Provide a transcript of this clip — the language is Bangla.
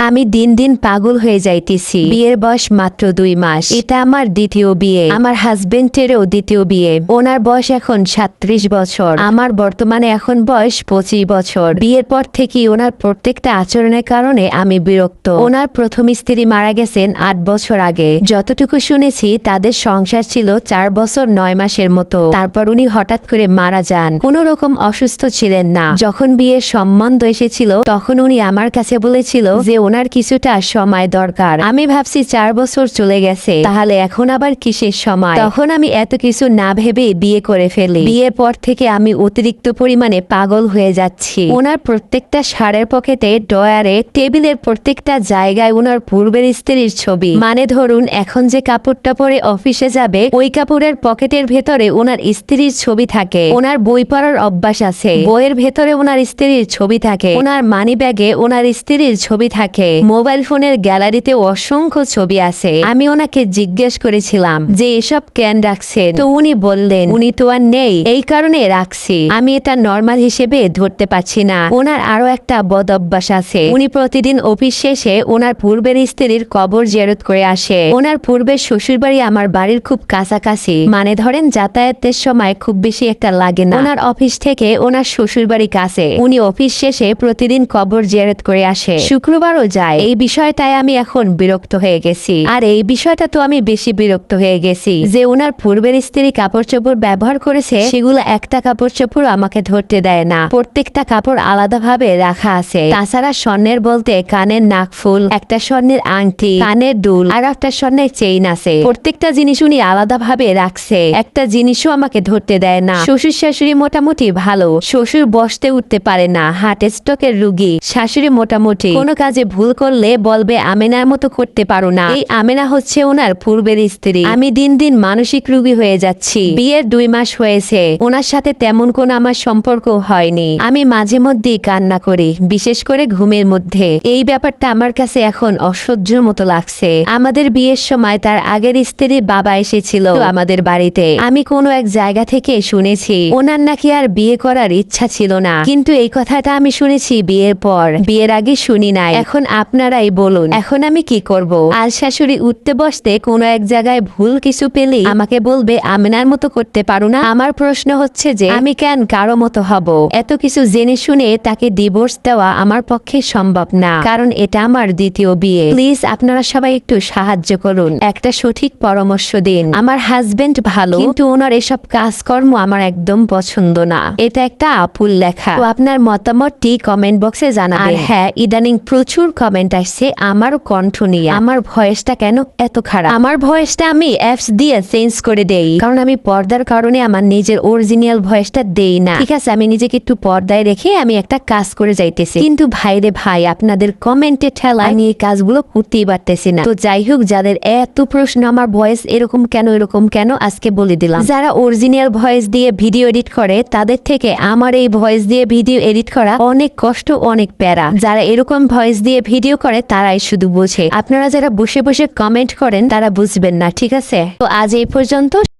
আমি দিন দিন পাগল হয়ে যাইতেছি। বিয়ের বয়স মাত্র 2 মাস। এটা আমার দ্বিতীয় বিয়ে। আমার হাজবেন্ডেরও দ্বিতীয় বিয়ে। ওনার বয়স এখন 37 বছর। আমার বর্তমানে এখন বয়স 25 বছর। বিয়ের পর থেকে ওনার প্রত্যেকটা আচরণের কারণে আমি বিরক্ত। ওনার প্রথম স্ত্রী মারা গেছেন 8 বছর আগে। যতটুকু শুনেছি তাদের সংসার ছিল 4 বছর 9 মাসের মতো। তারপর উনি হঠাৎ করে মারা যান। কোন রকম অসুস্থ ছিলেন না। যখন বিয়ের সম্বন্ধ এসেছিল তখন উনি আমার কাছে বলেছিল যে ওনার কিছুটা সময় দরকার। আমি ভাবছি 4 বছর চলে গেছে, তাহলে এখন আবার কিসের সময়? তখন আমি এত কিছু না ভেবে বিয়ে করে ফেলি। বিয়ের পর থেকে আমি অতিরিক্ত পরিমাণে পাগল হয়ে যাচ্ছি। ওনার প্রত্যেকটা শাড়ির পকেটে, ডয়ারে, টেবিলের প্রত্যেকটা জায়গায় ওনার পূর্বের স্ত্রীর ছবি। মানে ধরুন এখন যে কাপড়টা পরে অফিসে যাবে ওই কাপড়ের পকেটের ভেতরে ওনার স্ত্রীর ছবি থাকে। ওনার বই পড়ার অভ্যাস আছে, বইয়ের ভেতরে ওনার স্ত্রীর ছবি থাকে। ওনার মানি ব্যাগে ওনার স্ত্রীর ছবি থাকে। মোবাইল ফোনের গ্যালারিতে অসংখ্য ছবি আছে। আমি ওনাকে জিজ্ঞেস করেছিলাম যে এসব কেন রাখছে, তো উনি বললেন উনি তো আর নেই, এই কারণে রাখছি। আমি এটা নরমাল হিসেবে ধরতে পারছি না। ওনার আরো একটা বদ অভ্যাস আছে। উনি প্রতিদিন অফিস শেষে ওনার পূর্বের স্ত্রীর কবর জিয়ারত করে আসে। ওনার পূর্বের শ্বশুর বাড়ি আমার বাড়ির খুব কাছাকাছি, মানে ধরেন যাতায়াতের সময় খুব বেশি একটা লাগে না। ওনার অফিস থেকে ওনার শ্বশুর বাড়ি কাছে। উনি অফিস শেষে প্রতিদিন কবর জিয়ারত করে আসে, শুক্রবারও যায়। এই বিষয়টায় আমি এখন বিরক্ত হয়ে গেছি। আর এই বিষয়টা তো আমি বেশি বিরক্ত হয়ে গেছি যে ওনার পূর্বের স্ত্রী কাপড় চোপড় ব্যবহার করেছে, সেগুলো একটা কাপড় চোপড় আমাকে ধরতে দেয় না। প্রত্যেকটা কাপড় আলাদাভাবে রাখা আছে। তাছাড়া স্বর্ণের বলতে কানের নাকফুল, একটা স্বর্ণের আংটি, কানের দুল আর একটা স্বর্ণের চেইন আছে। প্রত্যেকটা জিনিস উনি আলাদাভাবে রাখছে। একটা জিনিসও আমাকে ধরতে দেয় না। শ্বশুর শাশুড়ি মোটামুটি ভালো। শ্বশুর বসতে উঠতে পারে না, হার্ট স্ট্রোকের রোগী। শাশুড়ি মোটামুটি, কোনো কাজে ভুল করলে বলবে আমেনার মতো করতে পারো না। এই আমেনা হচ্ছে ওনার পূর্বের স্ত্রী। আমি দিন দিন মানসিক রোগী হয়ে যাচ্ছি। বিয়ের 2 মাস হয়েছে, ওনার সাথে তেমন কোন আমার সম্পর্ক হয়নি। আমি মাঝে মধ্যেই কান্না করি, বিশেষ করে ঘুমের মধ্যে। এই ব্যাপারটা আমার কাছে এখন অসহ্যর মতো লাগছে। আমাদের বিয়ের সময় তার আগের স্ত্রীর বাবা এসেছিল আমাদের বাড়িতে। আমি কোনো এক জায়গা থেকে শুনেছি ওনার নাকি আর বিয়ে করার ইচ্ছা ছিল না, কিন্তু এই কথাটা আমি শুনেছি বিয়ের পর। বিয়ের আগে শুনি নাই। এখন আপনারাই বলুন, এখন আমি কি করব? আর শাশুড়ি উঠতে বসতে কোনো এক জায়গায় ভুল কিছু পেলে আমাকে বলবে আমিনার মতো করতে পারো না। আমার প্রশ্ন হচ্ছে যে আমি কেন কারো মতো হব? এত কিছু জেনে শুনে তাকে ডিভোর্স দেওয়া আমার পক্ষে সম্ভব না, কারণ এটা আমার দ্বিতীয় বিয়ে। প্লিজ আপনারা সবাই একটু সাহায্য করুন, একটা সঠিক পরামর্শ দিন। আমার হাজবেন্ড ভালো, কিন্তু ওনার এসব কাজকর্ম আমার একদম পছন্দ না। এটা একটা আপুল লেখা। তো আপনার মতামতটি কমেন্ট বক্সে জানাবেন। আর হ্যাঁ, ইদানিং প্রচুর কমেন্ট আসছে আমার কণ্ঠ নিয়ে। আমার ভয়েসটা কেন এত খারাপ? আমার ভয়েসটা আমি অ্যাপস দিয়ে চেঞ্জ করে দেই, কারণ আমি পর্দার কারণে আমার নিজের অরিজিনাল ভয়েসটা দেই না। ঠিক আছে, আমি নিজেকে একটু পর্দায় রেখে আমি একটা কাজ করে যাইতেছি, কিন্তু ভাইরে ভাই আপনাদের কমেন্টে ঠেলা নিয়ে কাজগুলো করতেই পারতেছি না। তো যাই হোক, যাদের এত প্রশ্ন আমার ভয়েস এরকম কেন আজকে বলে দিলাম। যারা অরিজিনাল ভয়েস দিয়ে ভিডিও এডিট করে তাদের থেকে আমার এই ভয়েস দিয়ে ভিডিও এডিট করা অনেক কষ্ট, অনেক প্যারা। যারা এরকম ভয়েস দিয়ে ভিডিও করে তারাই শুধু বোঝে। আপনারা যারা বসে বসে কমেন্ট করেন তারা বুঝবেন না, ঠিক আছে? তো আজ এই পর্যন্ত।